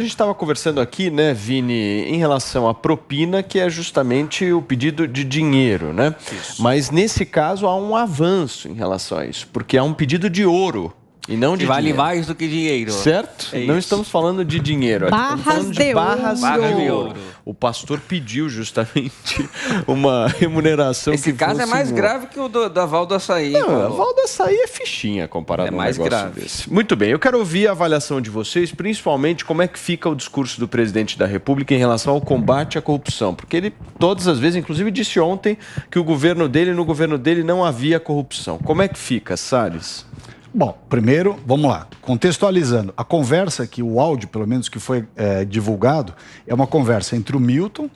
A gente estava conversando aqui, né, Vini, em relação à propina, que é justamente o pedido de dinheiro, né? Isso. Mas nesse caso há um avanço em relação a isso, porque há um pedido de ouro e não de vale dinheiro. mais do que dinheiro. Certo? Não estamos falando de dinheiro, estamos falando de barras de ouro. O pastor pediu justamente uma remuneração. Esse caso é mais grave que o da Val do Açaí. Não, a Val do Açaí é fichinha comparado a um negócio grave desse. Muito bem, eu quero ouvir a avaliação de vocês, principalmente como é que fica o discurso do presidente da República em relação ao combate à corrupção. Porque ele, todas as vezes, inclusive disse ontem que no governo dele não havia corrupção. Como é que fica, Salles? Bom, primeiro, vamos lá, contextualizando. A conversa que o áudio, pelo menos que foi divulgado, é uma conversa entre o Milton,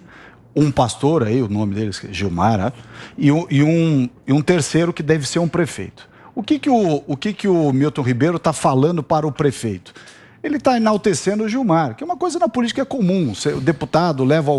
um pastor aí, o nome dele é Gilmar, né? e um terceiro que deve ser um prefeito. O que o Milton Ribeiro está falando para o prefeito? Ele está enaltecendo o Gilmar, que é uma coisa na política comum. O deputado leva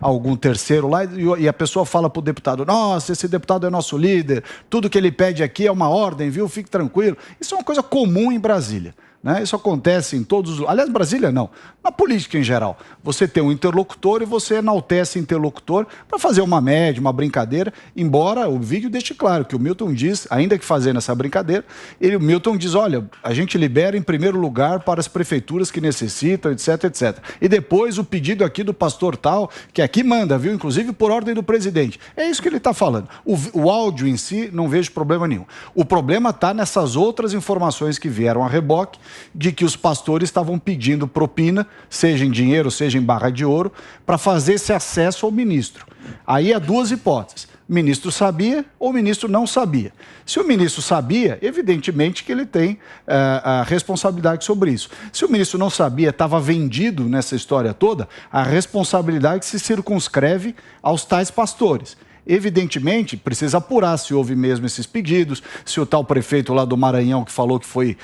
algum terceiro lá e a pessoa fala para o deputado: nossa, esse deputado é nosso líder, tudo que ele pede aqui é uma ordem, viu? Fique tranquilo. Isso é uma coisa comum em Brasília. Né? Isso acontece em todos os... Aliás, Brasília não. Na política em geral. Você tem um interlocutor e você enaltece o interlocutor para fazer uma média, uma brincadeira, embora o vídeo deixe claro que o Milton diz, ainda que fazendo essa brincadeira, o Milton diz, olha, a gente libera em primeiro lugar para as prefeituras que necessitam, etc, etc. E depois o pedido aqui do pastor tal, que aqui manda, viu? Inclusive por ordem do presidente. É isso que ele está falando. O áudio em si, não vejo problema nenhum. O problema está nessas outras informações que vieram a reboque, de que os pastores estavam pedindo propina, seja em dinheiro, seja em barra de ouro, para fazer esse acesso ao ministro. Aí há duas hipóteses. O ministro sabia ou o ministro não sabia. Se o ministro sabia, evidentemente que ele tem a responsabilidade sobre isso. Se o ministro não sabia, estava vendido nessa história toda, a responsabilidade se circunscreve aos tais pastores. Evidentemente, precisa apurar se houve mesmo esses pedidos, se o tal prefeito lá do Maranhão que falou que foi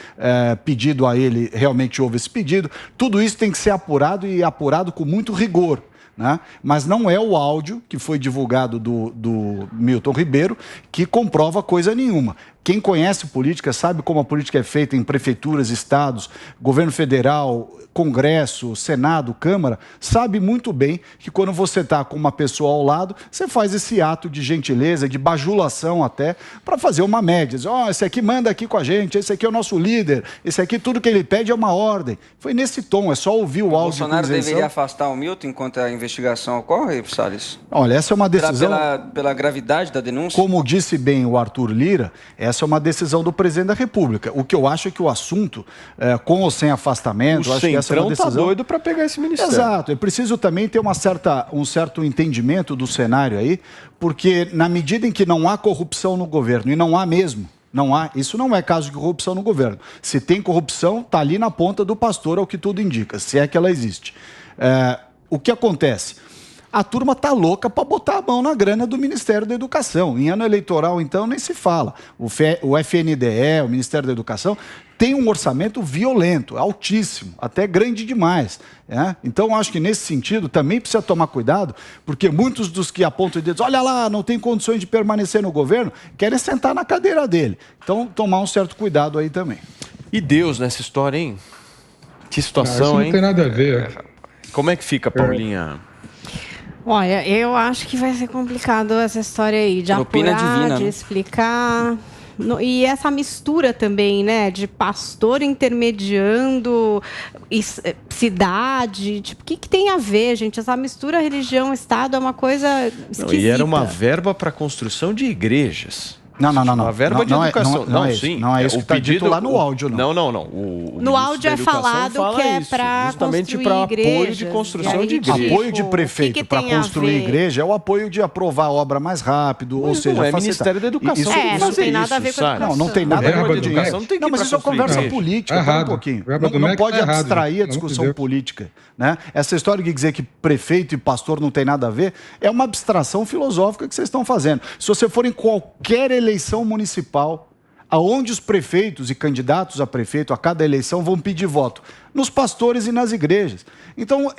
pedido a ele, realmente houve esse pedido. Tudo isso tem que ser apurado e apurado com muito rigor. Né? Mas não é o áudio que foi divulgado do Milton Ribeiro que comprova coisa nenhuma. Quem conhece política sabe como a política é feita em prefeituras, estados, governo federal, Congresso, Senado, Câmara, sabe muito bem que quando você está com uma pessoa ao lado, você faz esse ato de gentileza, de bajulação até, para fazer uma média. Diz, esse aqui manda aqui com a gente, esse aqui é o nosso líder, esse aqui tudo que ele pede é uma ordem. Foi nesse tom, é só ouvir o áudio. O Bolsonaro deveria afastar o Milton enquanto a investigação ocorre, Salles? Olha, essa é uma decisão... Pela gravidade da denúncia? Como disse bem o Arthur Lira, essa é uma decisão do presidente da República. O que eu acho é que o assunto, com ou sem afastamento, acho que essa é uma decisão... tá doido para pegar esse ministério. Exato. É preciso também ter um certo entendimento do cenário aí, porque na medida em que não há corrupção no governo, e não há mesmo, não há, isso não é caso de corrupção no governo. Se tem corrupção, está ali na ponta do pastor, ao que tudo indica, se é que ela existe. O que acontece? A turma está louca para botar a mão na grana do Ministério da Educação. Em ano eleitoral, então, nem se fala. O FNDE, o Ministério da Educação, tem um orçamento violento, altíssimo, até grande demais. Então, acho que nesse sentido também precisa tomar cuidado, porque muitos dos que apontam o dedo, olha lá, não tem condições de permanecer no governo, querem sentar na cadeira dele. Então, tomar um certo cuidado aí também. E Deus nessa história, hein? Que situação, hein? Não tem nada a ver. Como é que fica, Paulinha? Olha, eu acho que vai ser complicado essa história aí, de apurar, divina, de explicar. E essa mistura também, né, de pastor intermediando cidade, tipo, o que tem a ver, gente? Essa mistura religião-estado é uma coisa esquisita. E era uma verba para construção de igrejas. Não. Uma verba de educação. Não é isso que está dito lá no áudio, não. Não. No áudio é falado que é para justamente para apoio de construção de igreja. Apoio de prefeito para construir igreja é o apoio de aprovar a obra mais rápido, ou seja, não é Ministério da Educação. Não tem nada a ver com a educação. Não tem nada a ver com a educação. Não, mas isso é conversa política, tá um pouquinho. Não pode abstrair a discussão política. Né? Essa história de dizer que prefeito e pastor não tem nada a ver é uma abstração filosófica que vocês estão fazendo. Se você for em qualquer eleição municipal, aonde os prefeitos e candidatos a prefeito a cada eleição vão pedir voto? Nos pastores e nas igrejas. Então,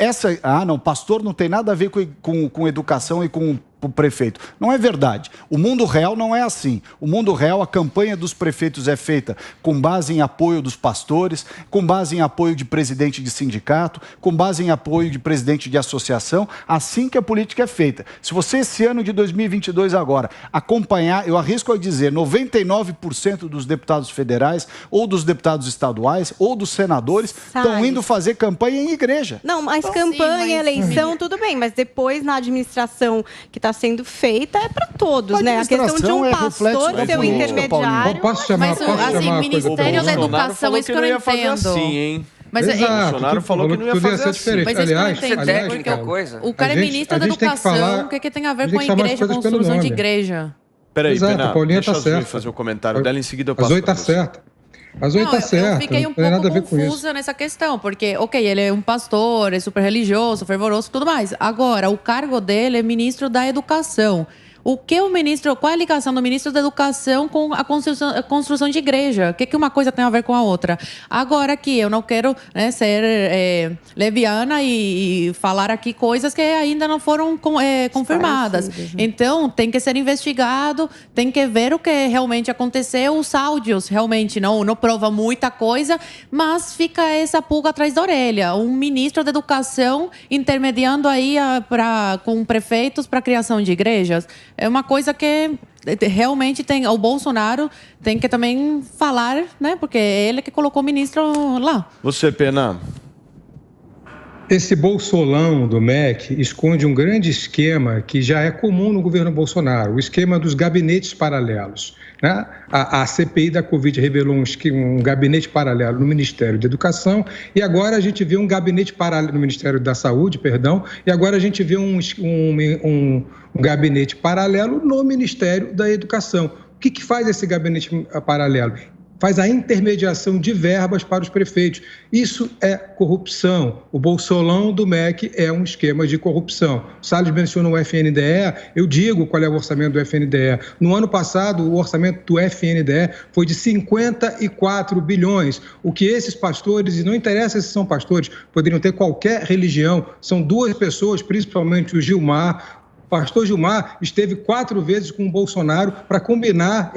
pastor não tem nada a ver com educação e com o prefeito. Não é verdade. O mundo real não é assim. O mundo real, a campanha dos prefeitos é feita com base em apoio dos pastores, com base em apoio de presidente de sindicato, com base em apoio de presidente de associação, assim que a política é feita. Se você, esse ano de 2022 agora, acompanhar, eu arrisco a dizer, 99% dos deputados federais, ou dos deputados estaduais, ou dos senadores, estão indo fazer campanha em igreja. Não, mas campanha, eleição, tudo bem, mas depois na administração que está sendo feita é para todos, né? A questão de um pastor ser o intermediário. Posso chamar, o Ministério da Educação, isso que eu não entendo. Assim, hein? Mas o Bolsonaro falou que não ia fazer assim. Mas aliás, o cara é ministro da Educação, o que tem a ver com a igreja, construção de igreja? Peraí, Pená, deixa a Zoe fazer o comentário dela, em seguida eu passo. A Zoe tá certa. A Zoe tá certa. Eu fiquei um pouco confusa nessa questão, porque, ele é um pastor, é super religioso, fervoroso e tudo mais. Agora, o cargo dele é ministro da Educação. Qual é a ligação do ministro da Educação com a construção de igreja? O que uma coisa tem a ver com a outra? Agora aqui, eu não quero ser leviana e falar aqui coisas que ainda não foram confirmadas. Então, tem que ser investigado, tem que ver o que realmente aconteceu. Os áudios realmente não provam muita coisa, mas fica essa pulga atrás da orelha. Um ministro da Educação intermediando aí com prefeitos para a criação de igrejas. É uma coisa que realmente o Bolsonaro tem que também falar, né? Porque é ele que colocou o ministro lá. Você, Pená? Esse bolsolão do MEC esconde um grande esquema que já é comum no governo Bolsonaro, o esquema dos gabinetes paralelos. Né? A CPI da Covid revelou um gabinete paralelo no Ministério da Educação e agora a gente vê um gabinete paralelo no Ministério da Saúde, e agora a gente vê um gabinete paralelo no Ministério da Educação. O que faz esse gabinete paralelo? Faz a intermediação de verbas para os prefeitos. Isso é corrupção. O bolsolão do MEC é um esquema de corrupção. O Salles mencionou o FNDE, eu digo qual é o orçamento do FNDE. No ano passado, o orçamento do FNDE foi de 54 bilhões. O que esses pastores, e não interessa se são pastores, poderiam ter qualquer religião, são duas pessoas, principalmente o Gilmar. O pastor Gilmar esteve 4 vezes com o Bolsonaro para combinar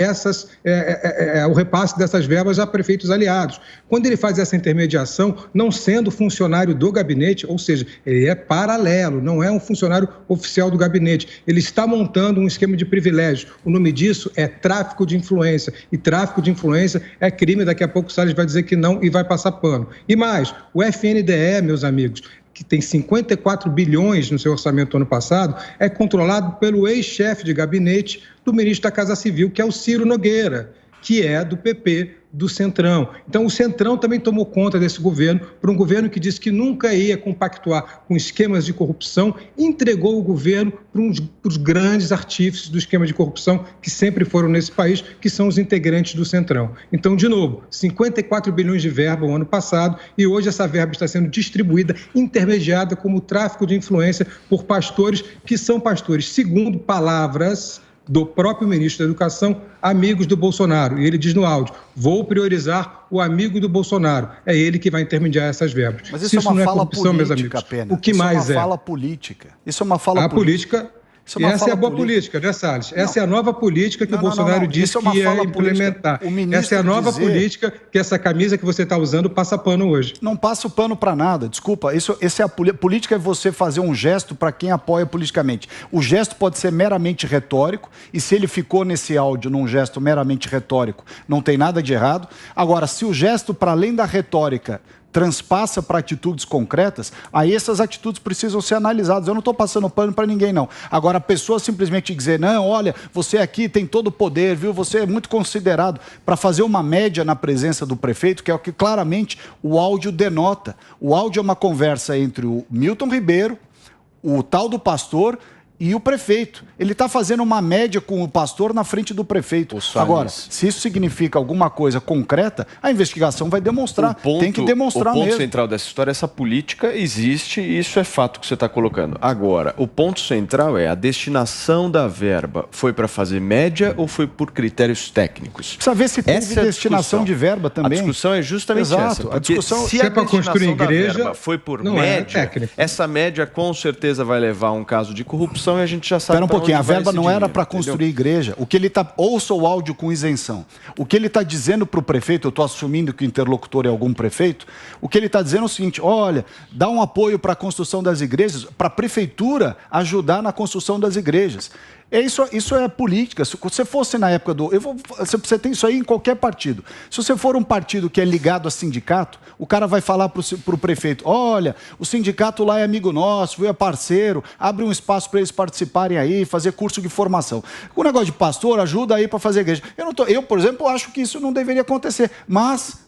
o repasse dessas verbas a prefeitos aliados. Quando ele faz essa intermediação, não sendo funcionário do gabinete, ou seja, ele é paralelo, não é um funcionário oficial do gabinete. Ele está montando um esquema de privilégios. O nome disso é tráfico de influência. E tráfico de influência é crime. Daqui a pouco o Salles vai dizer que não e vai passar pano. E mais, o FNDE, meus amigos, que tem 54 bilhões no seu orçamento ano passado, é controlado pelo ex-chefe de gabinete do ministro da Casa Civil, que é o Ciro Nogueira, que é do PP, do Centrão. Então, o Centrão também tomou conta desse governo, por um governo que disse que nunca ia compactuar com esquemas de corrupção, entregou o governo para os grandes artífices do esquema de corrupção que sempre foram nesse país, que são os integrantes do Centrão. Então, de novo, 54 bilhões de verba o ano passado e hoje essa verba está sendo distribuída, intermediada como tráfico de influência por pastores que são pastores, segundo palavras do próprio ministro da Educação, amigos do Bolsonaro. E ele diz no áudio, vou priorizar o amigo do Bolsonaro. É ele que vai intermediar essas verbas. Mas isso é uma fala política apenas. O que mais é? Isso é uma fala política. Isso é uma fala política. E essa é a boa política, né, Salles? Essa é a nova política que o Bolsonaro disse que ia implementar. Essa é a nova política que essa camisa que você está usando passa pano hoje. Não passa o pano para nada, desculpa. Política é você fazer um gesto para quem apoia politicamente. O gesto pode ser meramente retórico, e se ele ficou nesse áudio num gesto meramente retórico, não tem nada de errado. Agora, se o gesto, para além da retórica, transpassa para atitudes concretas, aí essas atitudes precisam ser analisadas. Eu não estou passando pano para ninguém, não. Agora, a pessoa simplesmente dizer, não, olha, você aqui tem todo o poder, viu? Você é muito considerado, para fazer uma média na presença do prefeito, que é o que claramente o áudio denota. O áudio é uma conversa entre o Milton Ribeiro, o tal do pastor e o prefeito. Ele está fazendo uma média com o pastor na frente do prefeito. Agora, se isso significa alguma coisa concreta, a investigação vai demonstrar. Tem que demonstrar mesmo. O ponto central dessa história, essa política existe e isso é fato que você está colocando. Agora, o ponto central é a destinação da verba. Foi para fazer média ou foi por critérios técnicos? Precisa ver se teve destinação de verba também. A discussão é justamente essa. A discussão, se a construir igreja, verba foi por média, essa média com certeza vai levar a um caso de corrupção construção e a gente já sabe. Espera um pouquinho, a verba não era para construir igreja. O que ele está, ouça o áudio com isenção. O que ele está dizendo para o prefeito, eu estou assumindo que o interlocutor é algum prefeito, o que ele está dizendo é o seguinte: olha, dá um apoio para a construção das igrejas, para a prefeitura ajudar na construção das igrejas. Isso é política. Se você fosse na época você tem isso aí em qualquer partido. Se você for um partido que é ligado a sindicato, o cara vai falar para o prefeito: olha, o sindicato lá é amigo nosso, é parceiro, abre um espaço para eles participarem aí, fazer curso de formação. O negócio de pastor ajuda aí para fazer igreja. Eu, por exemplo, acho que isso não deveria acontecer. Mas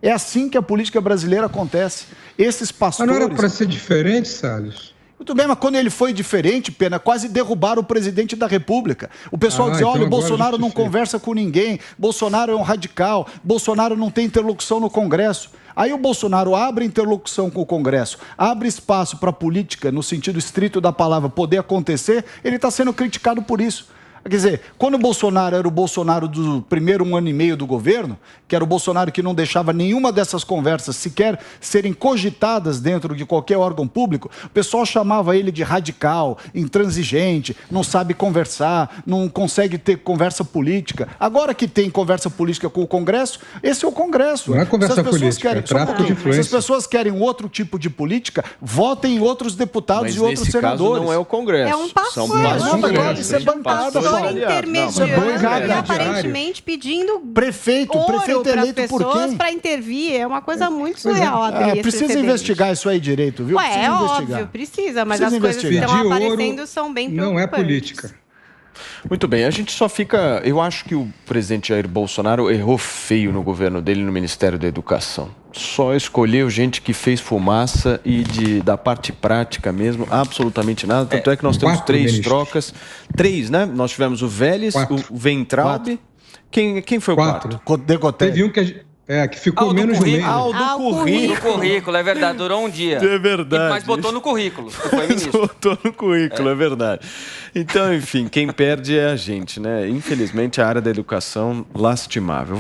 é assim que a política brasileira acontece. Esses pastores... Mas não era para ser diferente, Salles? Muito bem, mas quando ele foi diferente, Pena, quase derrubaram o presidente da República. O pessoal dizia: olha, o Bolsonaro não conversa com ninguém, Bolsonaro é um radical, Bolsonaro não tem interlocução no Congresso. Aí o Bolsonaro abre interlocução com o Congresso, abre espaço para a política, no sentido estrito da palavra, poder acontecer, ele está sendo criticado por isso. Quer dizer, quando o Bolsonaro era o Bolsonaro do primeiro 1 ano e meio do governo, que era o Bolsonaro que não deixava nenhuma dessas conversas sequer serem cogitadas dentro de qualquer órgão público, o pessoal chamava ele de radical, intransigente, não sabe conversar, não consegue ter conversa política. Agora que tem conversa política com o Congresso, esse é o Congresso. Não é conversa política, é tráfico de influência. Se as pessoas querem um outro tipo de política, votem em outros deputados e outros senadores. Mas nesse caso não é o Congresso. É um pastor. Isso é bancada. Intermediário e aparentemente pedindo prefeito eleito por quem? Para intervir. É uma coisa muito surreal. Precisa investigar isso aí direito, viu? É óbvio, precisa, mas as coisas que estão aparecendo são bem preocupantes. Não é política. Muito bem, a gente só fica... Eu acho que o presidente Jair Bolsonaro errou feio no governo dele, no Ministério da Educação. Só escolheu gente que fez fumaça e da parte prática mesmo, absolutamente nada. Tanto é que nós temos 3 trocas. 3, né? Nós tivemos o Vélez, 4. O Weintraub. Quem foi o 4? Teve um que ficou menos de um mês. Do currículo, é verdade, durou um dia. É verdade. Mas botou no currículo, foi ministro. Botou no currículo, é verdade. Então, enfim, quem perde é a gente, né? Infelizmente, a área da educação, lastimável.